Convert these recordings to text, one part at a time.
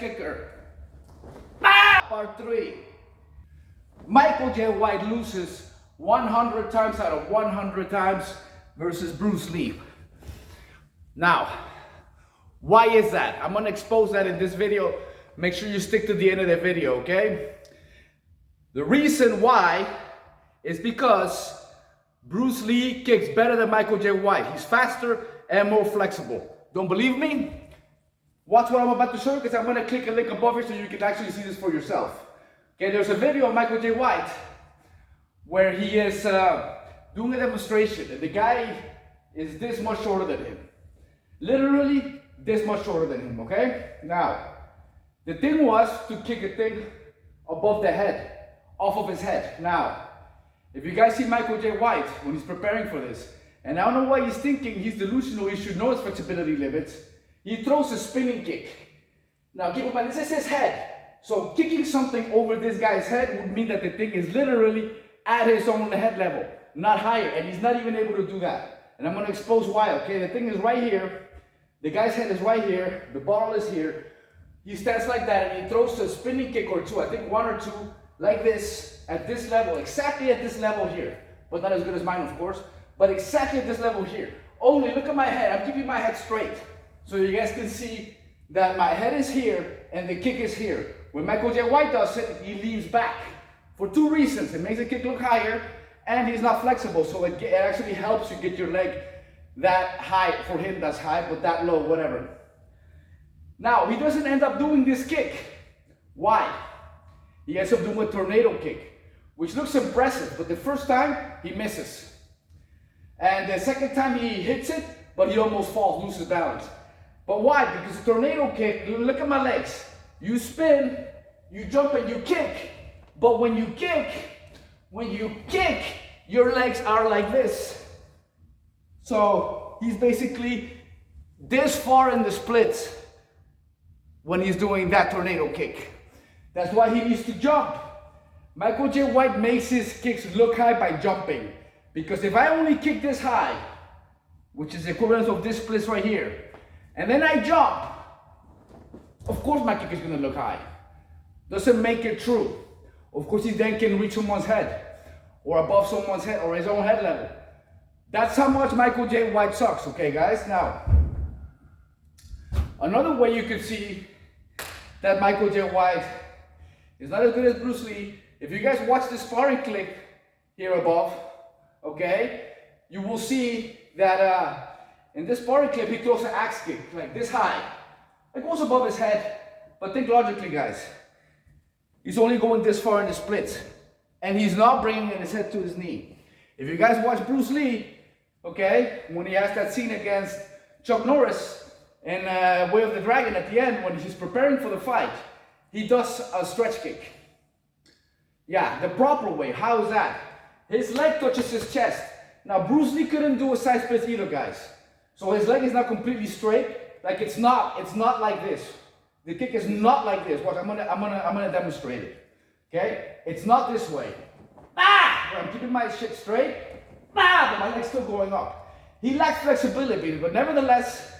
kicker. Ah! Part 3. Michael J. White loses 100 times out of 100 times versus Bruce Lee. Now, why is that? I'm gonna expose that in this video. Make sure you stick to the end of the video, okay? The reason why is because Bruce Lee kicks better than Michael J. White. He's faster and more flexible. Don't believe me? Watch what I'm about to show you, because I'm gonna click a link above here so you can actually see this for yourself. Okay, there's a video of Michael J. White where he is doing a demonstration, and the guy is this much shorter than him. Literally this much shorter than him, okay? Now, the thing was to kick a thing above the head, off of his head. Now, if you guys see Michael J. White when he's preparing for this, and I don't know why he's thinking he's delusional, he should know his flexibility limits, he throws a spinning kick. Now keep in mind, this is his head. So kicking something over this guy's head would mean that the thing is literally at his own head level, not higher, and he's not even able to do that. And I'm gonna expose why, okay? The thing is right here, the guy's head is right here, the bottle is here, he stands like that and he throws a spinning kick or two, I think one or two, like this, at this level, exactly at this level here. But not as good as mine, of course, but exactly at this level here. Only look at my head, I'm keeping my head straight. So you guys can see that my head is here and the kick is here. When Michael J. White does it, he leans back. For two reasons. It makes the kick look higher and he's not flexible. So it actually helps you get your leg that high. For him, that's high, but that low, whatever. Now, he doesn't end up doing this kick. Why? He ends up doing a tornado kick, which looks impressive, but the first time, he misses. And the second time, he hits it, but he almost falls, loses balance. But why? Because the tornado kick, look at my legs. You spin, you jump, and you kick. But when you kick, your legs are like this. So he's basically this far in the splits when he's doing that tornado kick. That's why he needs to jump. Michael J. White makes his kicks look high by jumping. Because if I only kick this high, which is the equivalent of this splits right here, and then I jump, of course my kick is gonna look high. Doesn't make it true. Of course he then can reach someone's head, or above someone's head, or his own head level. That's how much Michael J. White sucks, okay guys? Now, another way you could see that Michael J. White is not as good as Bruce Lee, if you guys watch the sparring clip here above, okay, you will see that in this sparring clip he throws an axe kick, like this high. It goes above his head, but think logically guys. He's only going this far in the splits, and he's not bringing his head to his knee. If you guys watch Bruce Lee, okay, when he has that scene against Chuck Norris in Way of the Dragon at the end, when he's preparing for the fight, he does a stretch kick. Yeah, the proper way. How is that? His leg touches his chest. Now Bruce Lee couldn't do a side split either, guys. So his leg is not completely straight. Like it's not like this. The kick is not like this. Watch, I'm gonna demonstrate it. Okay? It's not this way. Ah! I'm keeping my shit straight. Ah! But my leg's still going up. He lacks flexibility, but nevertheless,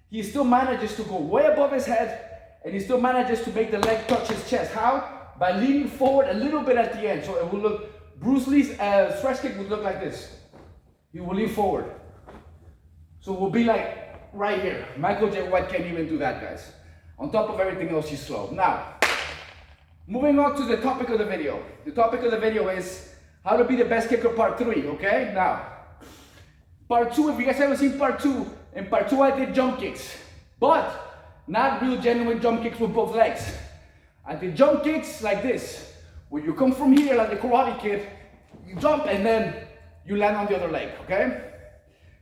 he still manages to go way above his head, and he still manages to make the leg touch his chest. How? By leaning forward a little bit at the end. So it will look, Bruce Lee's stretch kick would look like this. He will lean forward. So it will be like right here. Michael J. White can't even do that, guys. On top of everything else, he's slow. Now, moving on to the topic of the video. The topic of the video is how to be the best kicker part 3, okay? Now, part 2, if you guys haven't seen part 2, in part 2 I did jump kicks. But not real genuine jump kicks with both legs. I did jump kicks like this, where you come from here like the Karate Kid, you jump and then you land on the other leg, okay?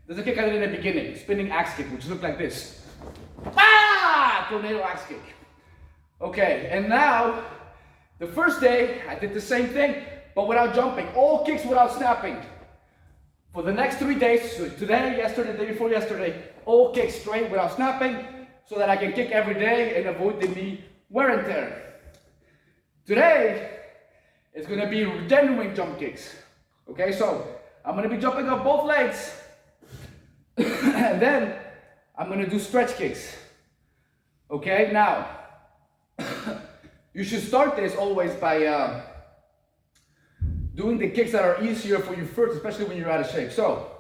There's a kick I did in the beginning, spinning axe kick, which looked like this. Ah! Tornado axe kick. Okay, and now, the first day, I did the same thing, but without jumping. All kicks without snapping. For the next 3 days, so today, yesterday, the day before yesterday, all kicks straight without snapping, so that I can kick every day and avoid the knee wear and tear. Today, it's gonna be genuine jump kicks. Okay, so I'm gonna be jumping off both legs, and then I'm gonna do stretch kicks. Okay, now, You should start this always by doing the kicks that are easier for you first, especially when you're out of shape. So,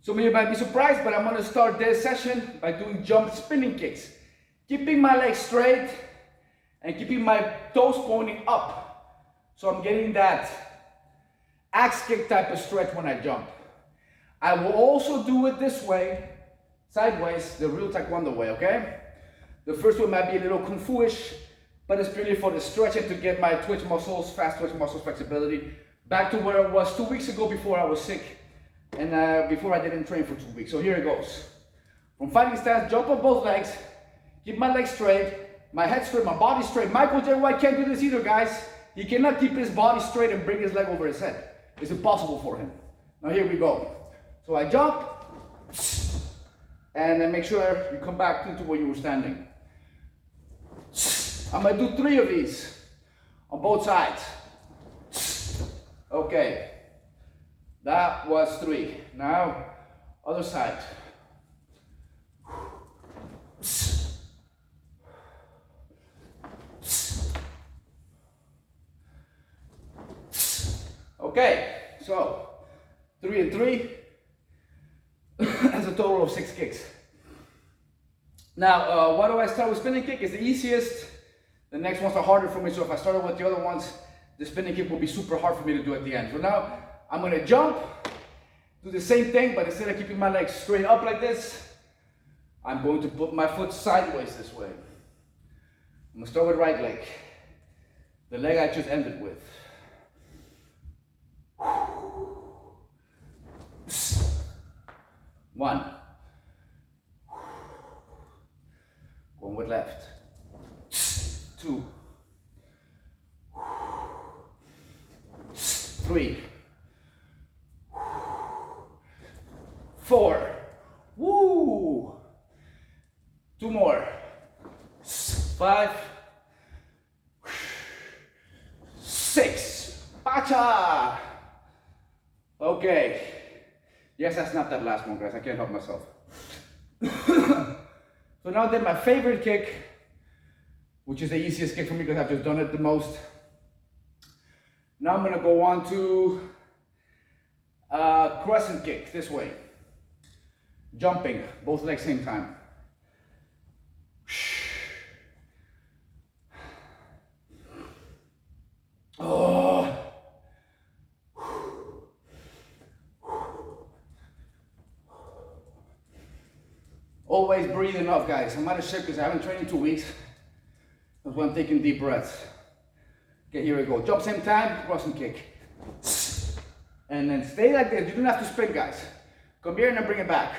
some of you might be surprised, but I'm gonna start this session by doing jump spinning kicks. Keeping my legs straight and keeping my toes pointing up. So I'm getting that axe kick type of stretch when I jump. I will also do it this way, sideways, the real Taekwondo way, okay? The first one might be a little Kung Fu-ish, but it's purely for the stretching to get my twitch muscles, fast twitch muscles flexibility, back to where it was 2 weeks ago before I was sick and before I didn't train for 2 weeks. So here it goes. From fighting stance, jump on both legs, keep my legs straight, my head straight, my body straight. Michael J. White can't do this either, guys. He cannot keep his body straight and bring his leg over his head. It's impossible for him. Now here we go. So I jump, and then make sure you come back into where you were standing. I'm gonna do 3 of these on both sides. Okay, that was 3. Now, other side. Okay, so 3 and 3. That's a total of 6 kicks. Now, why do I start with spinning kick? It's the easiest. The next ones are harder for me, so if I started with the other ones, the spinning kick will be super hard for me to do at the end. So now, I'm gonna jump, do the same thing, but instead of keeping my legs straight up like this, I'm going to put my foot sideways this way. I'm gonna start with right leg, the leg I just ended with. 1. Going with left. 2. 3. 4. Woo! 2 more. 5. 6. Pacha! Okay. Yes, I snapped that last one, guys. I can't help myself. So now then my favorite kick, which is the easiest kick for me because I've just done it the most. Now I'm gonna go on to crescent kick this way. Jumping, both legs same time. Oh. Always breathe enough, guys. I'm out of shape because I haven't trained in 2 weeks. That's why I'm taking deep breaths. Okay, here we go. Jump same time, cross and kick. And then stay like this. You don't have to sprint, guys. Come here and then bring it back.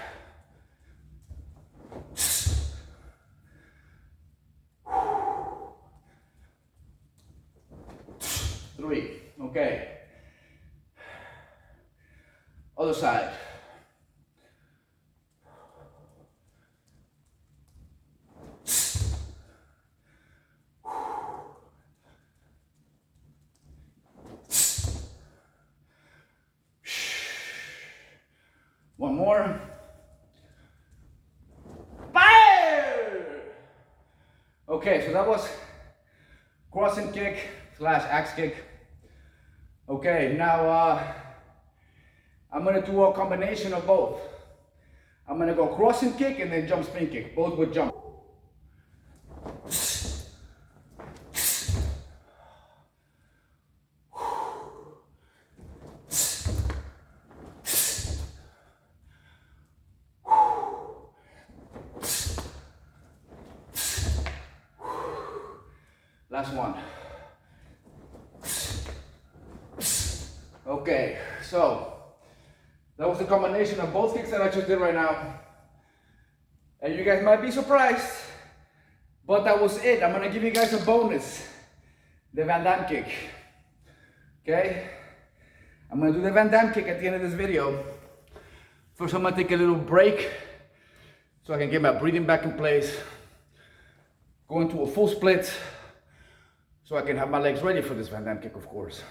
3. Okay. Other side. 1 more. Fire! Okay, so that was crossing kick / axe kick. Okay, now I'm gonna do a combination of both. I'm gonna go crossing kick and then jump spin kick, both with jump. Last one. Okay, so that was the combination of both kicks that I just did right now. And you guys might be surprised, but that was it. I'm gonna give you guys a bonus. The Van Damme kick. Okay? I'm gonna do the Van Damme kick at the end of this video. First, I'm gonna take a little break so I can get my breathing back in place. Go into a full split so I can have my legs ready for this Van Damme kick, of course.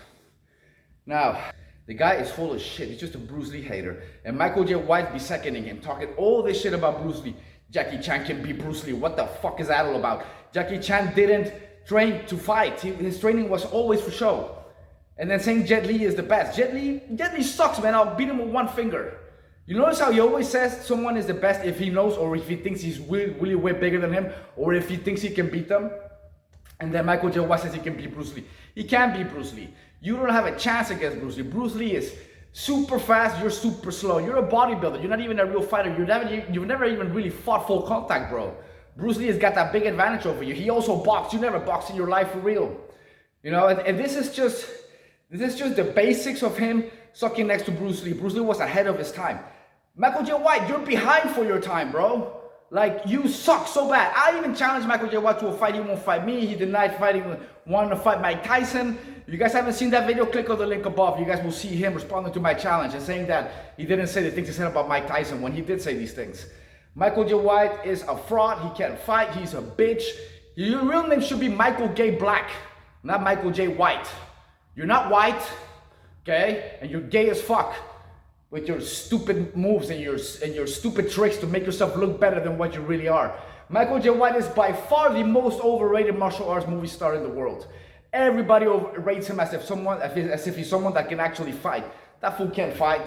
Now, the guy is full of shit. He's just a Bruce Lee hater. And Michael J. White be seconding him, talking all this shit about Bruce Lee. Jackie Chan can beat Bruce Lee. What the fuck is that all about? Jackie Chan didn't train to fight. His training was always for show. And then saying Jet Li is the best. Jet Li sucks, man. I'll beat him with one finger. You notice how he always says someone is the best if he knows, or if he thinks he's really way bigger than him, or if he thinks he can beat them. And then Michael J. White says he can beat Bruce Lee. He can't beat Bruce Lee. You don't have a chance against Bruce Lee. Bruce Lee is super fast, you're super slow. You're a bodybuilder, you're not even a real fighter. You've never even really fought full contact, bro. Bruce Lee has got that big advantage over you. He also boxed. You never boxed in your life for real. You know, and this is just the basics of him sucking next to Bruce Lee. Bruce Lee was ahead of his time. Michael J. White, you're behind for your time, bro. Like, you suck so bad. I even challenged Michael J. White to a fight. He won't fight me. He denied fighting, wanted to fight Mike Tyson. If you guys haven't seen that video, click on the link above. You guys will see him responding to my challenge and saying that he didn't say the things he said about Mike Tyson when he did say these things. Michael J. White is a fraud. He can't fight. He's a bitch. Your real name should be Michael Gay Black, not Michael J. White. You're not white, okay? And you're gay as fuck with your stupid moves and your stupid tricks to make yourself look better than what you really are. Michael J. White is by far the most overrated martial arts movie star in the world. Everybody rates him as if he's someone that can actually fight. That fool can't fight.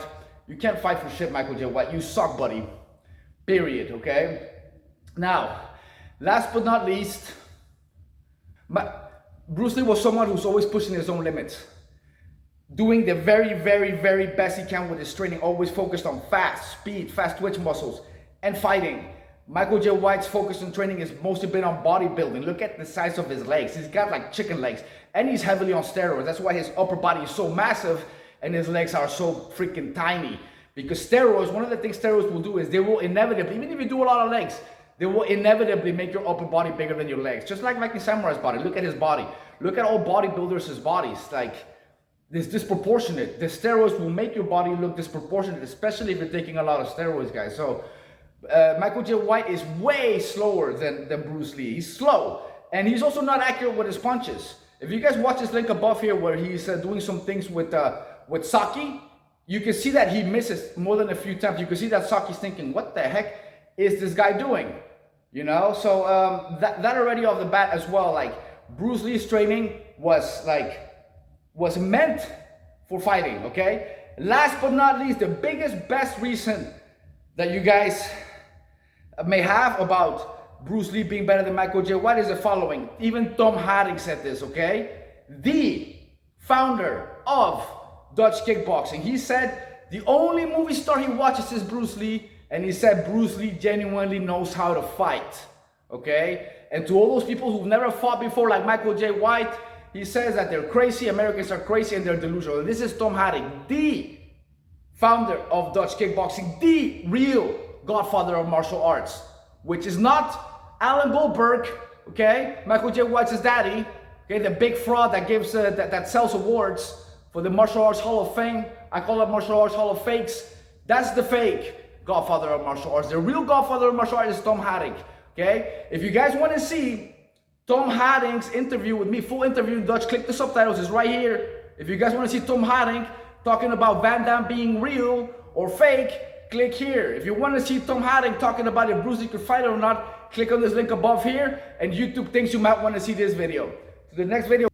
You can't fight for shit, Michael J. White. You suck, buddy. Period, okay? Now, last but not least, Bruce Lee was someone who's always pushing his own limits. Doing the very, very, very best he can with his training, always focused on fast, speed, fast twitch muscles, and fighting. Michael J. White's focus on training has mostly been on bodybuilding. Look at the size of his legs. He's got like chicken legs, and he's heavily on steroids. That's why his upper body is so massive, and his legs are so freaking tiny. Because steroids, one of the things steroids will do is they will inevitably, even if you do a lot of legs, they will inevitably make your upper body bigger than your legs. Just like Mikey Samurai's body. Look at his body. Look at all bodybuilders' bodies. Like, it's disproportionate. The steroids will make your body look disproportionate, especially if you're taking a lot of steroids, guys. So, Michael J. White is way slower than Bruce Lee. He's slow. And he's also not accurate with his punches. If you guys watch this link above here where he's doing some things with Saki, you can see that he misses more than a few times. You can see that Saki's thinking, what the heck is this guy doing? You know, so that already off the bat as well, like Bruce Lee's training was meant for fighting, okay? Last but not least, the biggest, best reason that you guys may have about Bruce Lee being better than Michael J. White is the following. Even Tom Hardy said this, okay? The founder of Dutch kickboxing. He said the only movie star he watches is Bruce Lee, and he said Bruce Lee genuinely knows how to fight, okay? And to all those people who've never fought before, like Michael J. White, he says that they're crazy, Americans are crazy, and they're delusional. And this is Tom Hardy, the founder of Dutch kickboxing, the real godfather of martial arts, which is not Alan Goldberg, okay? Michael J. White's his daddy, okay? The big fraud that gives that sells awards for the Martial Arts Hall of Fame. I call it Martial Arts Hall of Fakes. That's the fake godfather of martial arts. The real godfather of martial arts is Tom Hardy, okay? If you guys want to see Tom Hardy's interview with me, full interview in Dutch, click the subtitles, it's right here. If you guys want to see Tom Hardy talking about Van Damme being real or fake, click here. If you want to see Tom Hardy talking about if Bruce Lee could fight or not, click on this link above here, and YouTube thinks you might want to see this video. To the next video.